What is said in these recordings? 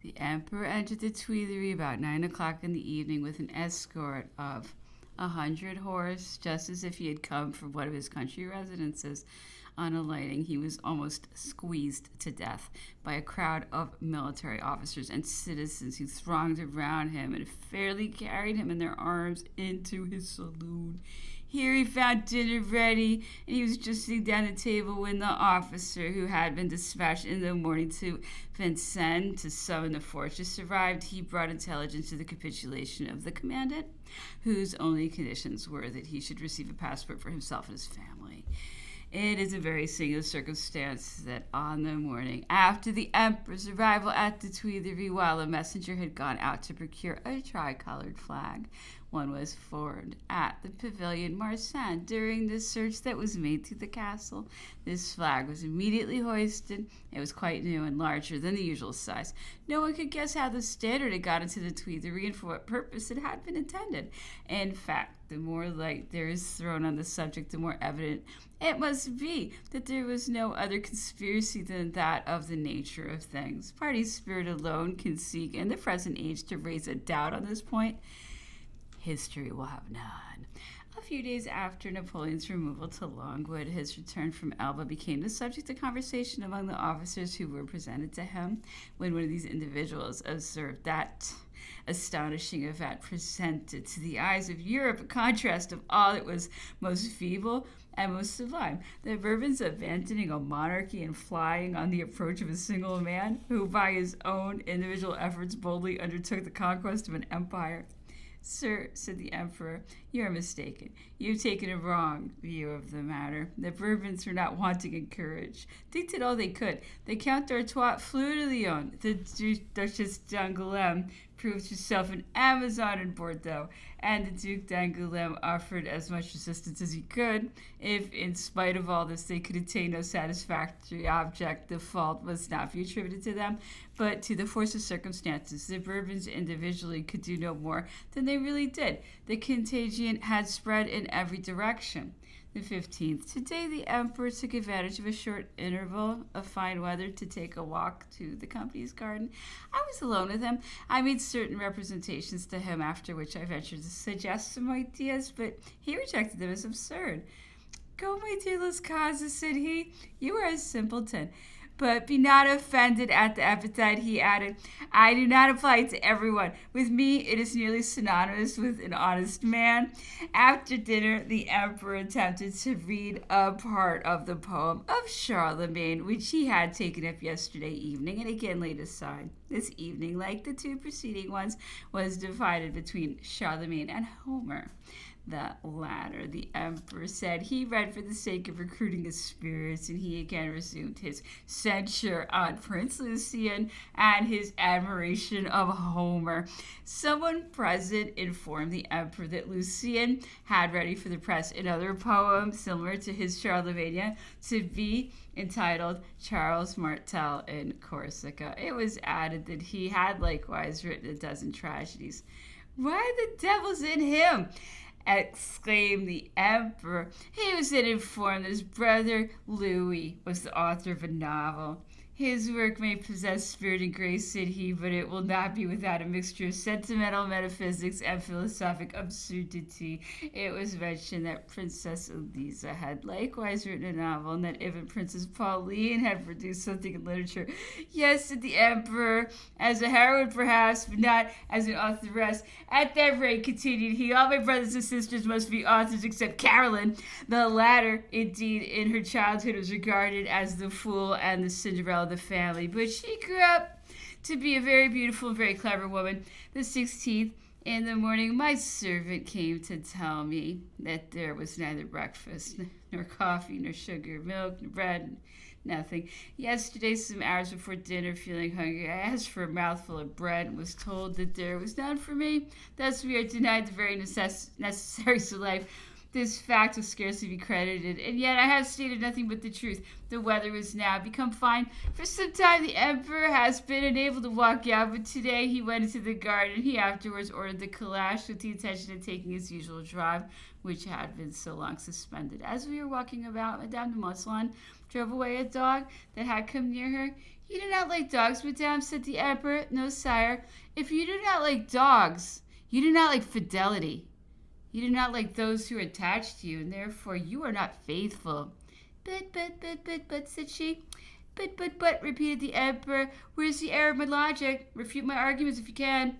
The emperor entered the Tuileries about 9 o'clock in the evening with an escort of 100 horse, just as if he had come from one of his country residences. On alighting, he was almost squeezed to death by a crowd of military officers and citizens who thronged around him and fairly carried him in their arms into his saloon. Here he found dinner ready, and he was just sitting down at the table when the officer who had been dispatched in the morning to Vincennes to summon the fortress arrived. He brought intelligence of the capitulation of the commandant, whose only conditions were that he should receive a passport for himself and his family. It is a very singular circumstance that on the morning after the emperor's arrival at the Tuileries, while a messenger had gone out to procure a tricolored flag, one was formed at the pavilion Marsan. During the search that was made through the castle, this flag was immediately hoisted. It was quite new and larger than the usual size. No one could guess how the standard had got into the Tuileries and for what purpose it had been intended. In fact, the more light there is thrown on the subject, the more evident it must be that there was no other conspiracy than that of the nature of things. Party spirit alone can seek in the present age to raise a doubt on this point. History will have none. A few days after Napoleon's removal to Longwood, his return from Elba became the subject of conversation among the officers who were presented to him. When one of these individuals observed that astonishing event presented to the eyes of Europe a contrast of all that was most feeble and most sublime, the Bourbons abandoning a monarchy and flying on the approach of a single man who by his own individual efforts boldly undertook the conquest of an empire. Sir, said the emperor, you are mistaken. You have taken a wrong view of the matter. The Bourbons were not wanting in courage. They did all they could. The Count d'Artois flew to Lyon. The Duchess d'Angoulême proved herself an Amazon in Bordeaux, and the Duke d'Angoulême offered as much resistance as he could. If, in spite of all this, they could attain no satisfactory object, the fault must not be attributed to them, but to the force of circumstances. The Bourbons individually could do no more than they really did. The contagion had spread in every direction. The 15th. Today the emperor took advantage of a short interval of fine weather to take a walk to the company's garden. I was alone with him. I made certain representations to him, after which I ventured to suggest some ideas, but he rejected them as absurd. Go, my dear Lascaza, said he. You are a simpleton. But be not offended at the epithet, he added. I do not apply it to everyone. With me, it is nearly synonymous with an honest man. After dinner, the emperor attempted to read a part of the poem of Charlemagne, which he had taken up yesterday evening and again laid aside. This evening, like the two preceding ones, was divided between Charlemagne and Homer. The latter, the emperor said, he read for the sake of recruiting his spirits, and he again resumed his censure on Prince Lucien and his admiration of Homer. Someone present informed the emperor that Lucien had ready for the press another poem similar to his Charlemagne to be entitled Charles Martel in Corsica. It was added that he had likewise written a dozen tragedies. Why the devil's in him? Exclaimed the emperor. He was then informed that his brother Louis was the author of a novel. His work may possess spirit and grace, said he, but it will not be without a mixture of sentimental metaphysics and philosophic absurdity. It was mentioned that Princess Eliza had likewise written a novel, and that even Princess Pauline had produced something in literature. Yes, said the emperor, as a heroine perhaps, but not as an authoress. At that rate, continued he, all my brothers and sisters must be authors except Caroline. The latter, indeed, in her childhood was regarded as the fool and the Cinderella of the family, but she grew up to be a very beautiful and very clever woman. The 16th, in the morning, my servant came to tell me that there was neither breakfast, nor coffee, nor sugar, milk, nor bread, nothing. Yesterday, some hours before dinner, feeling hungry, I asked for a mouthful of bread and was told that there was none for me. Thus we are denied the very necessaries of life. This fact will scarcely be credited, and yet I have stated nothing but the truth. The weather has now become fine. For some time the emperor has been unable to walk out, but today he went into the garden. He afterwards ordered the calash with the intention of taking his usual drive, which had been so long suspended. As we were walking about, Madame de Montsalon drove away a dog that had come near her. You do not like dogs, madame, said the emperor. No, sire. If you do not like dogs, you do not like fidelity. You do not like those who are attached to you, and therefore you are not faithful. But, said she. But, repeated the emperor. Where's the error of my logic? Refute my arguments if you can.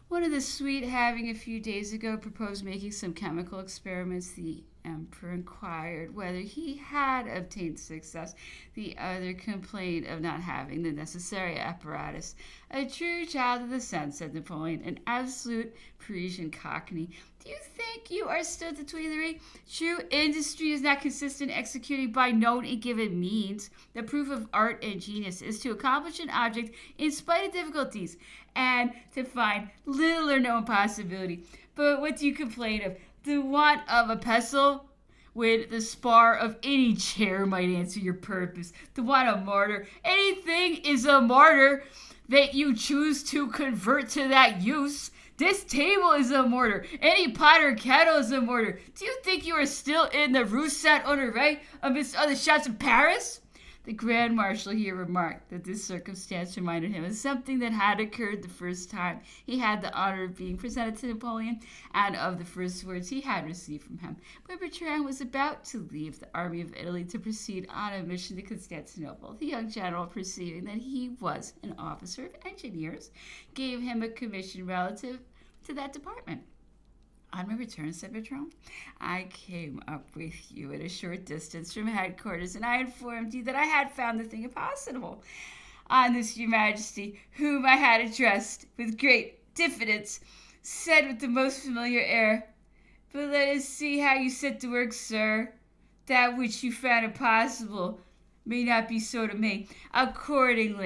One of the suite, having a few days ago proposed making some chemical experiments, the emperor inquired whether he had obtained success. The other complained of not having the necessary apparatus. A true child of the sun, said Napoleon, an absolute Parisian cockney. Do you think you are still the Tuileries? True industry is not consistent executing by known and given means. The proof of art and genius is to accomplish an object in spite of difficulties and to find little or no impossibility. But what do you complain of? The want of a pestle when the spar of any chair might answer your purpose. The want of mortar. Anything is a mortar that you choose to convert to that use. This table is a mortar. Any pot or kettle is a mortar. Do you think you are still in the Rue Saint-Honoré amidst other shops in Paris? The Grand Marshal here remarked that this circumstance reminded him of something that had occurred the first time he had the honor of being presented to Napoleon, and of the first words he had received from him. When Bertrand was about to leave the army of Italy to proceed on a mission to Constantinople, the young general, perceiving that he was an officer of engineers, gave him a commission relative to that department. On my return, said Bertrand, I came up with you at a short distance from headquarters, and I informed you that I had found the thing impossible. On this, your majesty, whom I had addressed with great diffidence, said with the most familiar air, But let us see how you set to work, sir. That which you found impossible may not be so to me. According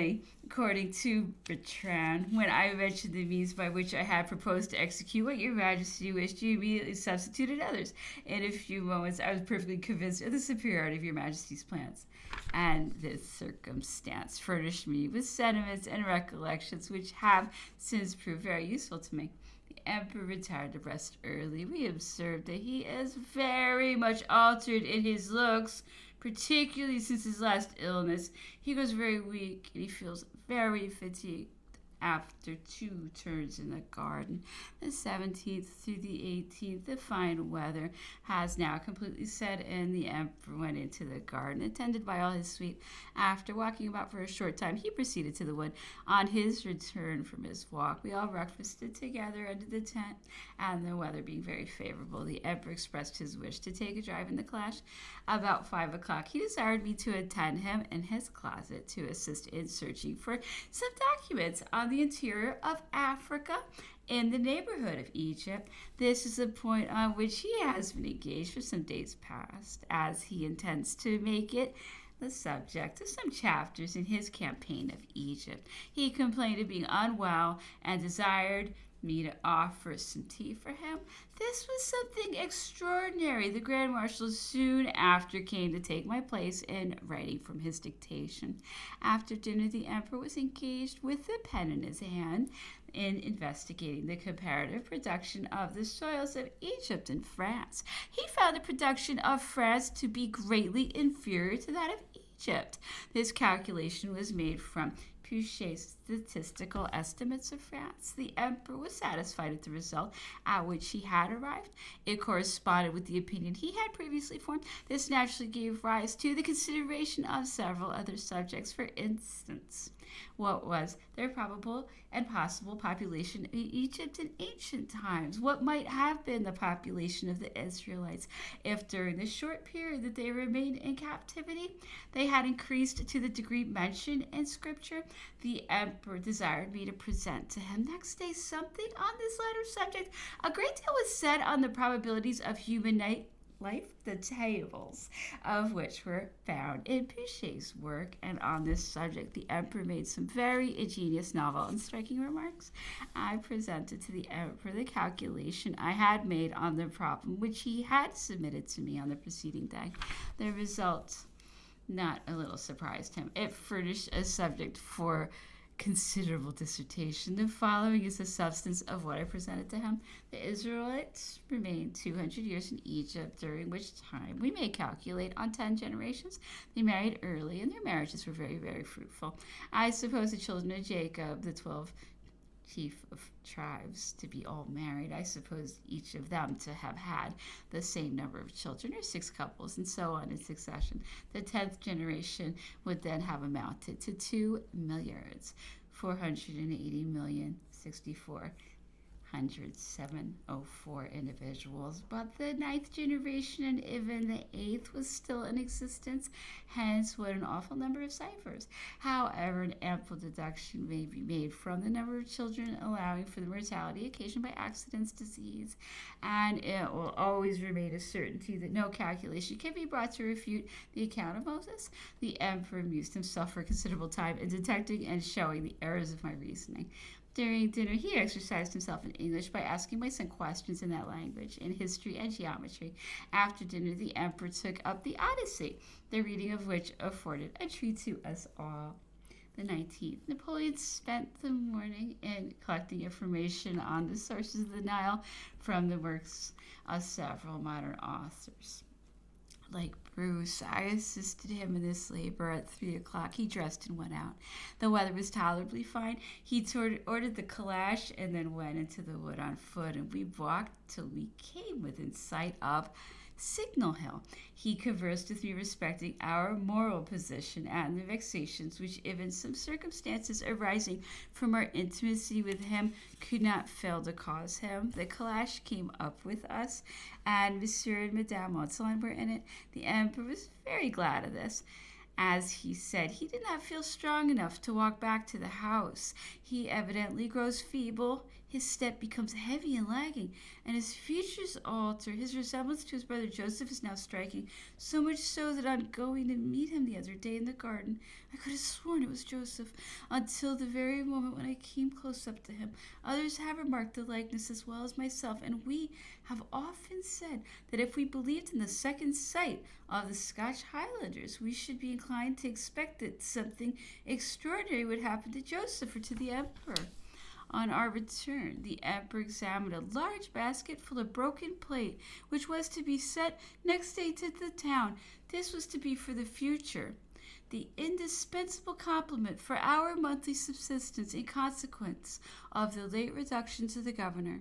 to Bertrand, when I mentioned the means by which I had proposed to execute what your majesty wished, you immediately substituted others. In a few moments, I was perfectly convinced of the superiority of your majesty's plans. And this circumstance furnished me with sentiments and recollections which have since proved very useful to me. The emperor retired to rest early. We observed that he is very much altered in his looks, particularly since his last illness. He grows very weak, and he feels very fatigued after 2 turns in the garden. The 17th through the 18th, the fine weather has now completely set in. The emperor went into the garden, attended by all his suite. After walking about for a short time, he proceeded to the wood. On his return from his walk, we all breakfasted together under the tent, and the weather being very favorable, the emperor expressed his wish to take a drive in the Clash. About 5 o'clock, he desired me to attend him in his closet to assist in searching for some documents on the interior of Africa in the neighborhood of Egypt. This is a point on which he has been engaged for some days past, as he intends to make it the subject of some chapters in his campaign of Egypt. He complained of being unwell and desired me to offer some tea for him. This was something extraordinary. The Grand Marshal soon after came to take my place in writing from his dictation. After dinner, the emperor was engaged with the pen in his hand in investigating the comparative production of the soils of Egypt and France. He found the production of France to be greatly inferior to that of Egypt. This calculation was made from Pouchet's statistical estimates of France. The emperor was satisfied with the result at which he had arrived. It corresponded with the opinion he had previously formed. This naturally gave rise to the consideration of several other subjects. For instance, what was their probable and possible population in Egypt in ancient times? What might have been the population of the Israelites if during the short period that they remained in captivity they had increased to the degree mentioned in Scripture? The emperor desired me to present to him next day something on this latter subject. A great deal was said on the probabilities of human life, the tables of which were found in Pouchet's work, and on this subject the emperor made some very ingenious, novel, and striking remarks. I presented to the emperor the calculation I had made on the problem which he had submitted to me on the preceding day. The result not a little surprised him. It furnished a subject for considerable dissertation. The following is the substance of what I presented to him. The Israelites remained 200 years in Egypt, during which time we may calculate on 10 generations. They married early, and their marriages were very, very fruitful. I suppose the children of Jacob, the 12 chief of tribes, to be all married. I suppose each of them to have had the same number of children, or 6 couples, and so on in succession. The 10th generation would then have amounted to 2,480,064,704 individuals, but the 9th generation and even the 8th was still in existence. Hence, what an awful number of ciphers. However, an ample deduction may be made from the number of children, allowing for the mortality occasioned by accidents, disease, and it will always remain a certainty that no calculation can be brought to refute the account of Moses. The emperor amused himself for a considerable time in detecting and showing the errors of my reasoning. During dinner, he exercised himself in English by asking my son questions in that language, in history and geometry. After dinner, the emperor took up the Odyssey, the reading of which afforded a treat to us all. The 19th, Napoleon spent the morning in collecting information on the sources of the Nile from the works of several modern authors. Like Bruce, I assisted him in this labor. At 3 o'clock, he dressed and went out. The weather was tolerably fine. He ordered the calash and then went into the wood on foot, and we walked till we came within sight of Signal Hill. He conversed with me respecting our moral position and the vexations which, even some circumstances arising from our intimacy with him, could not fail to cause him. The calash came up with us, and Monsieur and Madame Montsalon were in it. The emperor was very glad of this. As he said, he did not feel strong enough to walk back to the house. He evidently grows feeble. His step becomes heavy and lagging, and his features alter. His resemblance to his brother Joseph is now striking, so much so that on going to meet him the other day in the garden, I could have sworn it was Joseph, until the very moment when I came close up to him. Others have remarked the likeness as well as myself, and we have often said that if we believed in the second sight of the Scotch Highlanders, we should be inclined to expect that something extraordinary would happen to Joseph or to the emperor. On our return, the emperor examined a large basket full of broken plate, which was to be sent next day to the town. This was to be for the future the indispensable complement for our monthly subsistence in consequence of the late reduction to the governor.